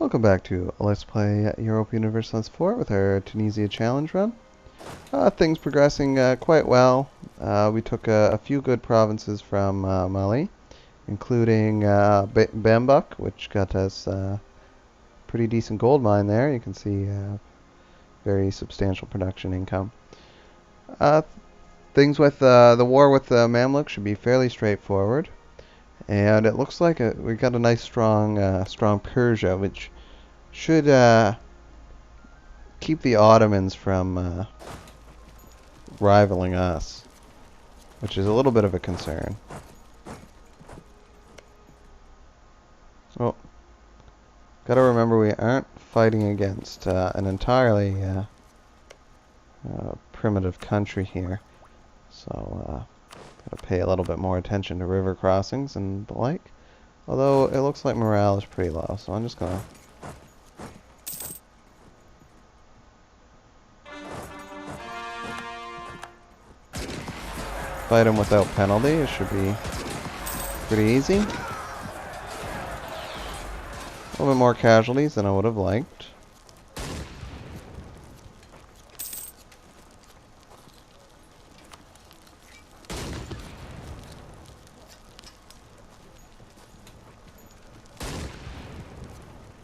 Welcome back to Let's Play Europa Universalis 4 with our Tunisia challenge run. Things progressing quite well. We took a few good provinces from Mali, including Bambuk, which got us pretty decent gold mine there. You can see very substantial production income. Things with the war with the Mamluks should be fairly straightforward. And it looks like we got a nice strong Persia, which should keep the Ottomans from rivaling us, which is a little bit of a concern. So, gotta remember we aren't fighting against an entirely primitive country here, so gotta pay a little bit more attention to river crossings and the like. Although it looks like morale is pretty low, so I'm just gonna fight him without penalty. It should be pretty easy. A little bit more casualties than I would have liked.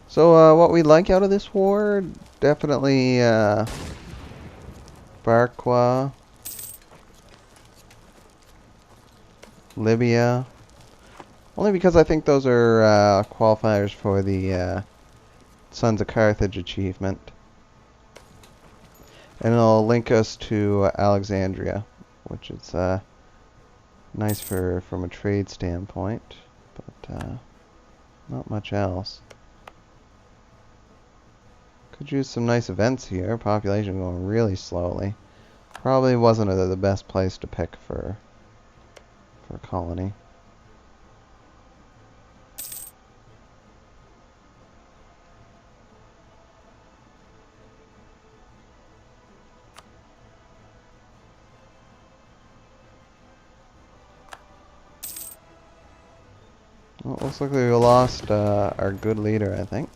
So what we like out of this war, definitely Barqua, Libya. Only because I think those are qualifiers for the Sons of Carthage achievement. And it'll link us to Alexandria, which is nice from a trade standpoint, but not much else. Could use some nice events here. Population going really slowly. Probably wasn't the best place to pick for a colony. Well, it looks like we lost our good leader, I think.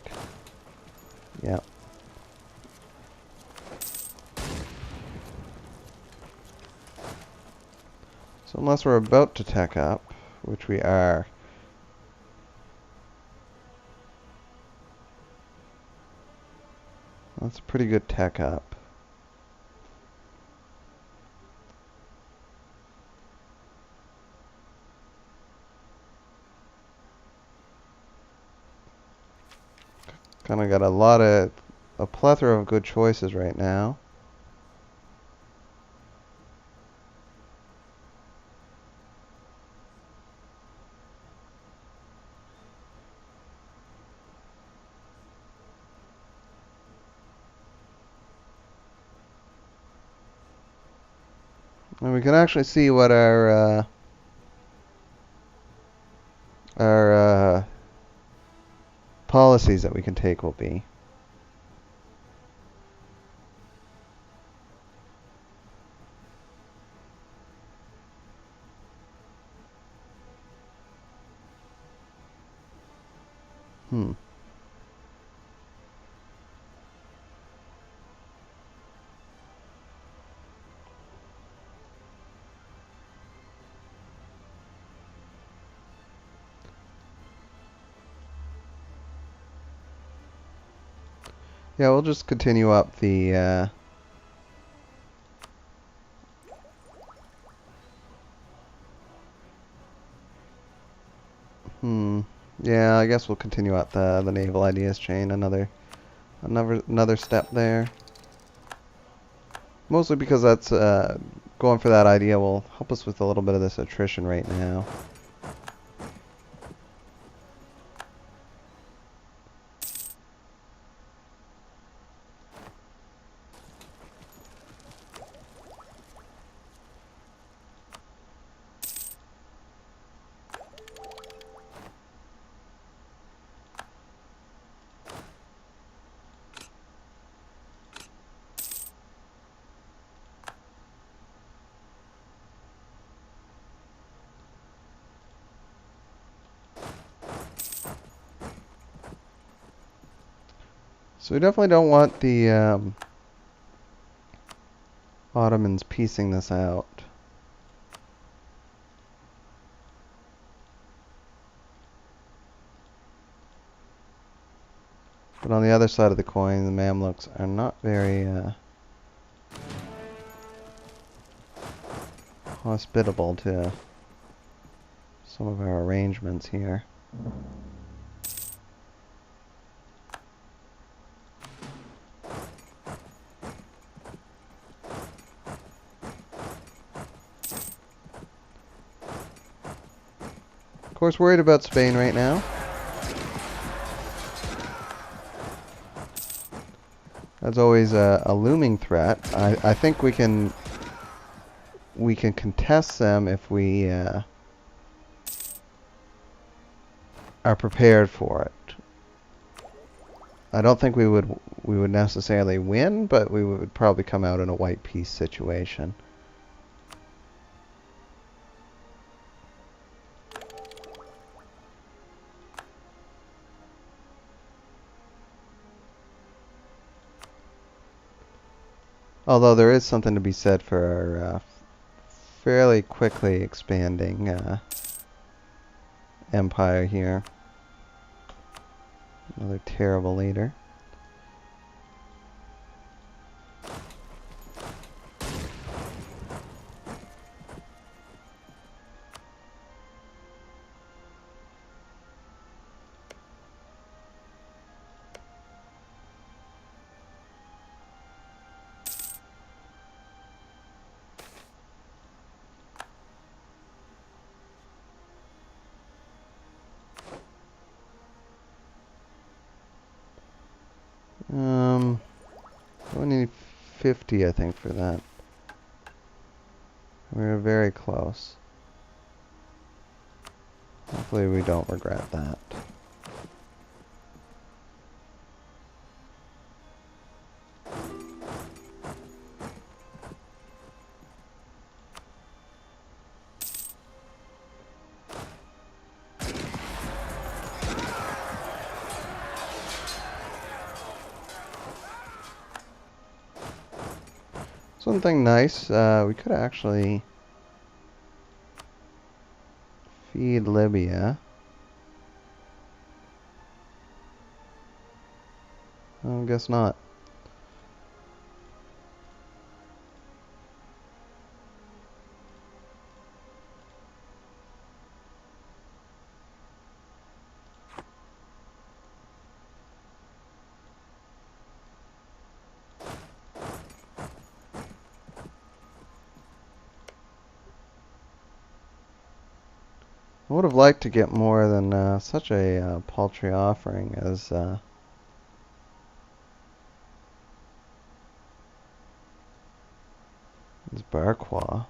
Yep. So unless we're about to tech up, which we are, that's a pretty good tech up. Kind of got a plethora of good choices right now. And we can actually see what our policies that we can take will be. Yeah, we'll just continue up the yeah, I guess we'll continue up the naval ideas chain. Another step there. Mostly because that's going for that idea will help us with a little bit of this attrition right now. So we definitely don't want the Ottomans piecing this out. But on the other side of the coin, the Mamluks are not very hospitable to some of our arrangements here. Of course, worried about Spain right now. That's always a looming threat. I think we can contest them if we are prepared for it. I don't think we would necessarily win, but we would probably come out in a white peace situation. Although there is something to be said for our fairly quickly expanding empire here. Another terrible leader. We need 50, I think, for that. We're very close. Hopefully we don't regret that. Something nice, we could actually feed Libya. I guess not. I would have liked to get more than such a paltry offering as Barqua.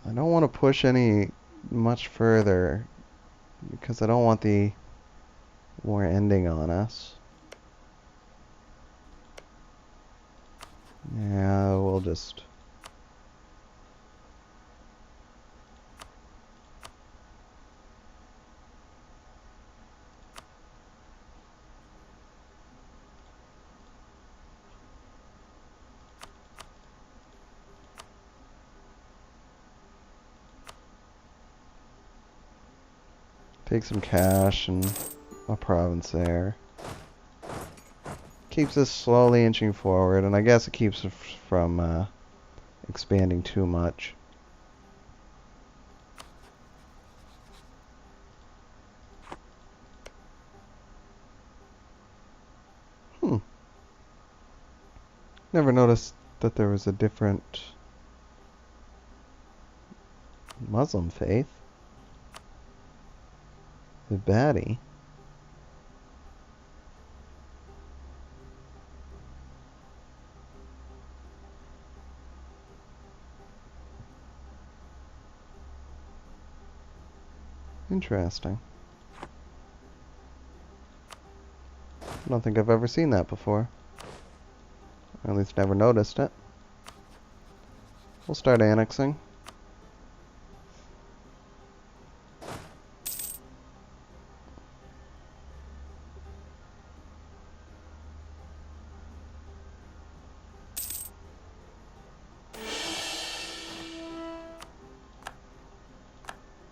I don't want to push any much further because I don't want the war ending on us. Yeah, we'll just... take some cash and a province there. Keeps us slowly inching forward, and I guess it keeps us from expanding too much. Never noticed that there was a different Muslim faith. The baddie. Interesting. I don't think I've ever seen that before. Or at least never noticed it. We'll start annexing.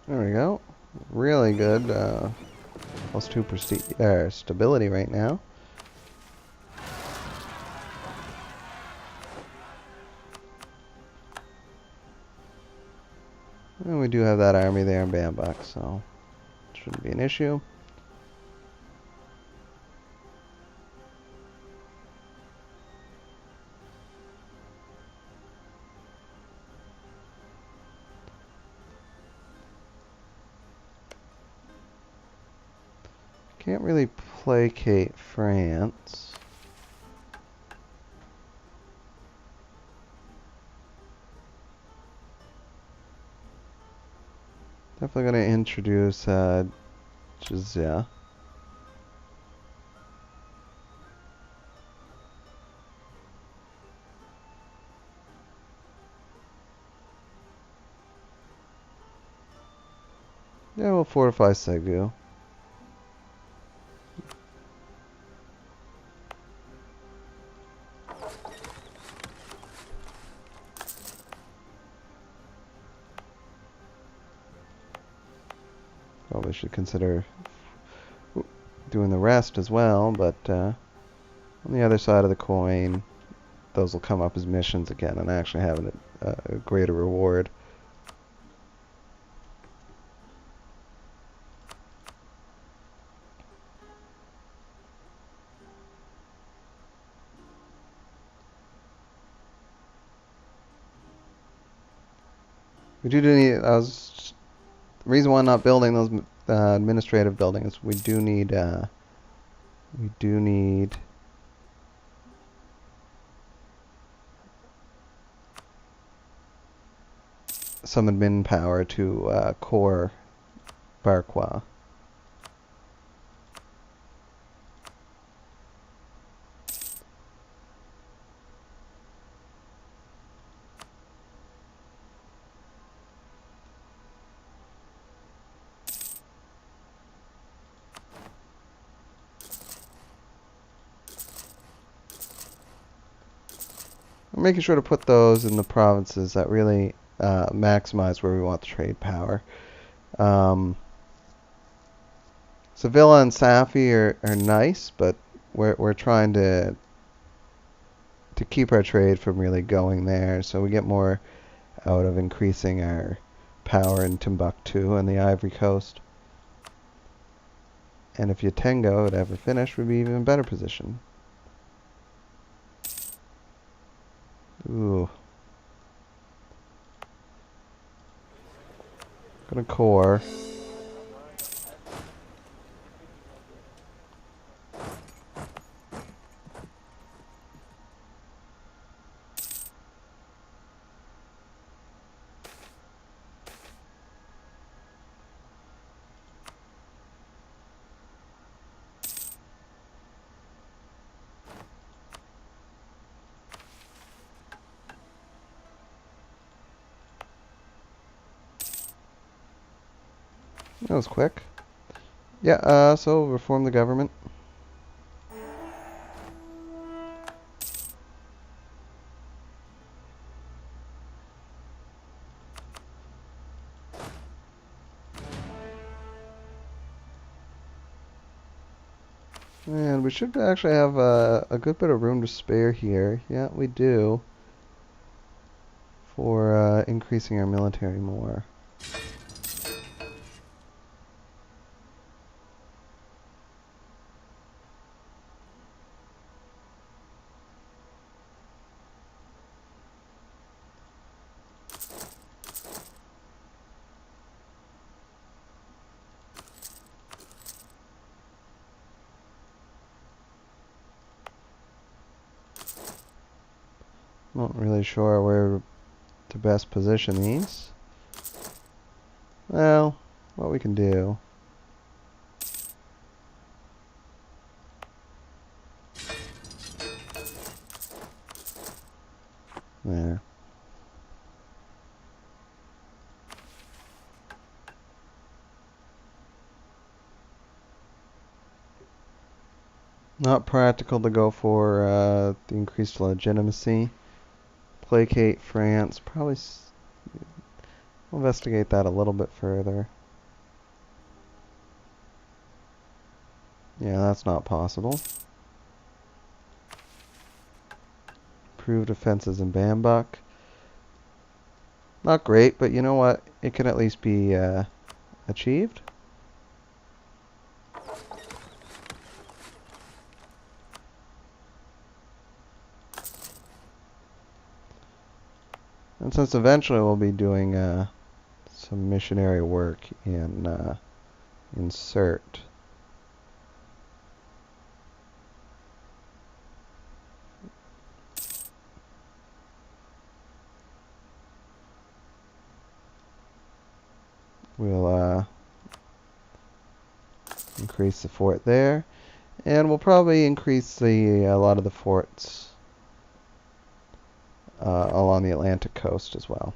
There we go. Really good. +2 stability right now. And we do have that army there in Bambuk, so shouldn't be an issue. Can't really placate France. Definitely going to introduce jizya. Yeah, we'll fortify Segu. Probably should consider doing the rest as well, but on the other side of the coin, those will come up as missions again and actually having a greater reward. We do need. The reason why I'm not building those administrative buildings. We do need. Some admin power to core Barqua. I'm making sure to put those in the provinces that really maximize where we want the trade power. Sevilla and Safi are nice, but we're trying to keep our trade from really going there, so we get more out of increasing our power in Timbuktu and the Ivory Coast. And if Yatengo would ever finish, we'd be even in a better position. Ooh. Gonna core. That was quick. Yeah, so reform the government. And we should actually have a good bit of room to spare here. Yeah, we do. For increasing our military more. Not really sure where to best position these. Well, what we can do. There. Not practical to go for the increased legitimacy. Placate France. Probably investigate that a little bit further. Yeah, that's not possible. Improved defenses in Bambuk. Not great, but you know what? It can at least be achieved. And since eventually we'll be doing some missionary work in Insert. We'll increase the fort there, and we'll probably increase a lot of the forts along the Atlantic coast as well.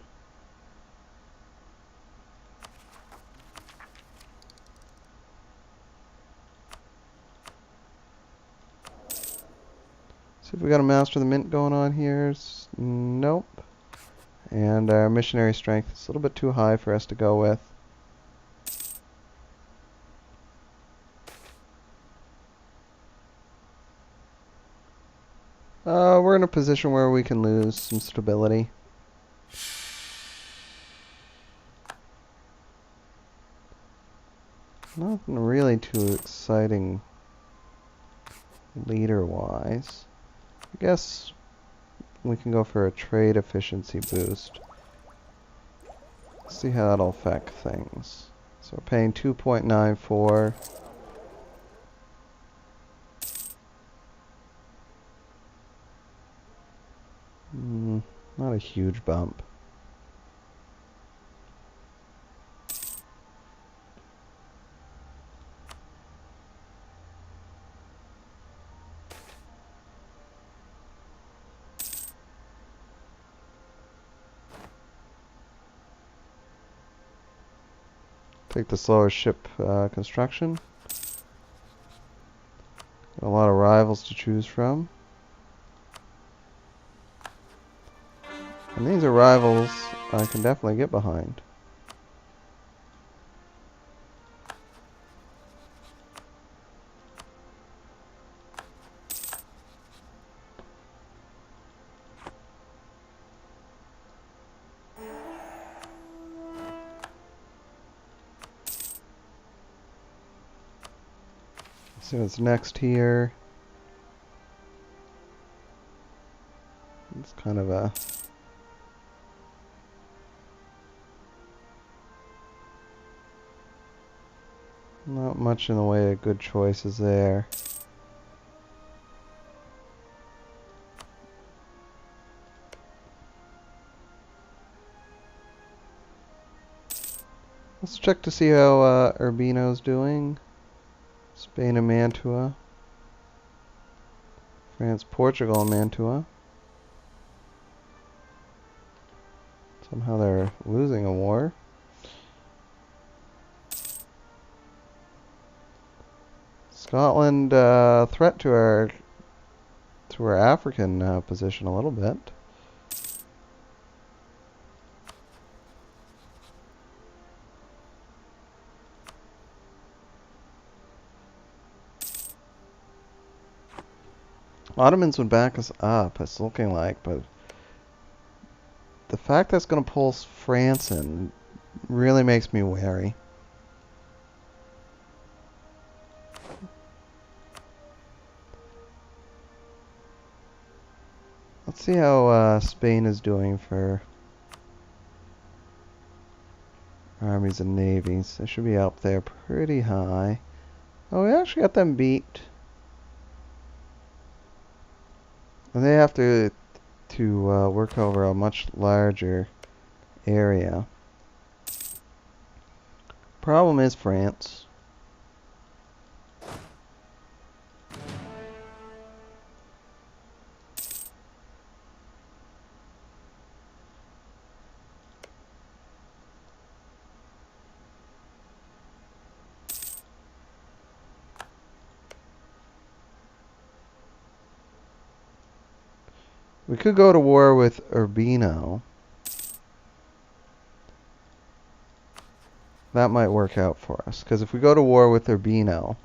See if we got a Master of the Mint going on here. Nope. And our missionary strength is a little bit too high for us to go with. We're in a position where we can lose some stability. Nothing really too exciting leader-wise. I guess we can go for a trade efficiency boost. See how that'll affect things. So we're paying 2.94. Not a huge bump. Take the slower ship construction. Got a lot of rivals to choose from. And these are rivals I can definitely get behind. Let's see what's next here. It's kind of a not much in the way of good choices there. Let's check to see how Urbino's doing. Spain and Mantua. France, Portugal and Mantua. Somehow they're losing a war. Scotland threat to our African position a little bit. Ottomans would back us up, it's looking like, but the fact that it's going to pull France in really makes me wary. Let's see how Spain is doing for armies and navies. They should be up there pretty high. Oh, we actually got them beat. And they have to work over a much larger area. Problem is France. We could go to war with Urbino. That might work out for us, because if we go to war with Urbino,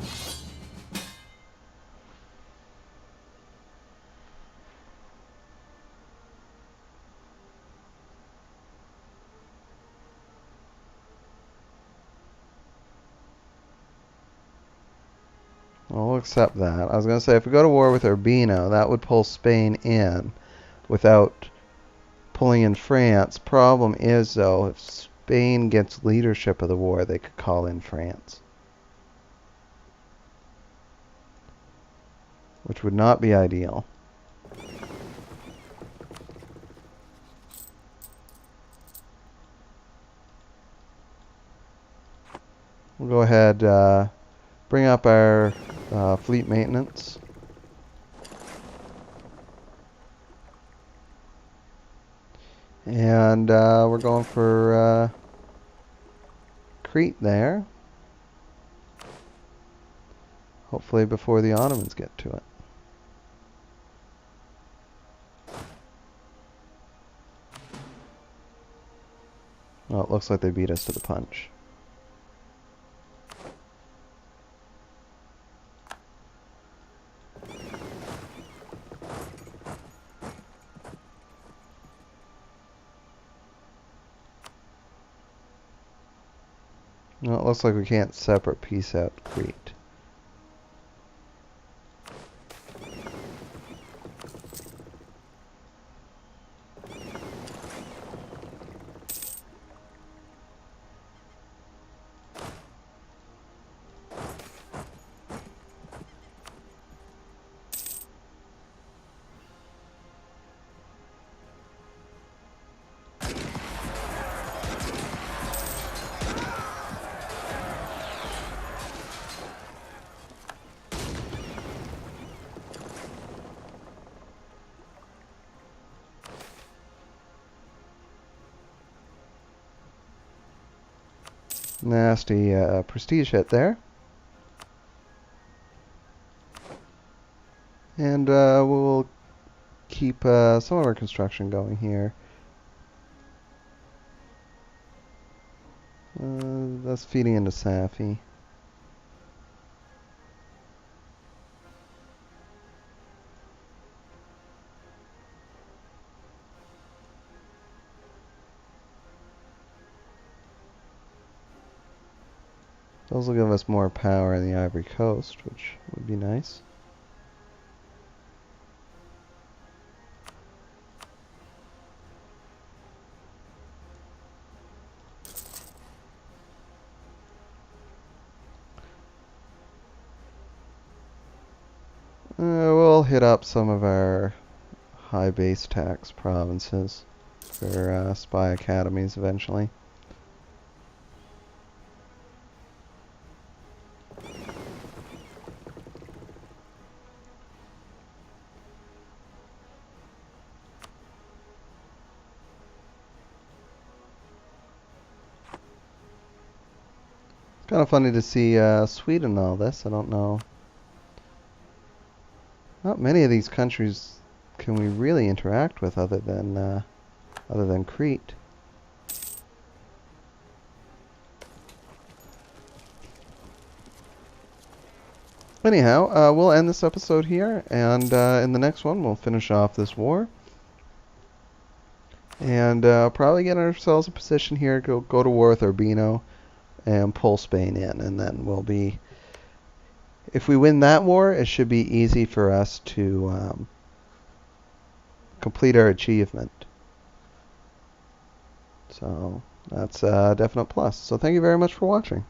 well, we'll accept that. I was going to say, if we go to war with Urbino, that would pull Spain in without pulling in France. Problem is, though, if Spain gets leadership of the war, they could call in France, which would not be ideal. We'll go ahead, bring up our fleet maintenance. And we're going for Crete there. Hopefully before the Ottomans get to it. Well, it looks like they beat us to the punch. Well, it looks like we can't separate piece out Crete. Nasty prestige hit there. And we'll keep some of our construction going here. That's feeding into Safi. Those will give us more power in the Ivory Coast, which would be nice. We'll hit up some of our high base tax provinces for spy academies eventually. It's kind of funny to see Sweden and all this. I don't know. Not many of these countries can we really interact with other than Crete. Anyhow, we'll end this episode here, and in the next one we'll finish off this war. And probably get ourselves a position here, go to war with Urbino, and pull Spain in, and then we'll be... If we win that war, it should be easy for us to complete our achievement. So that's a definite plus. So thank you very much for watching.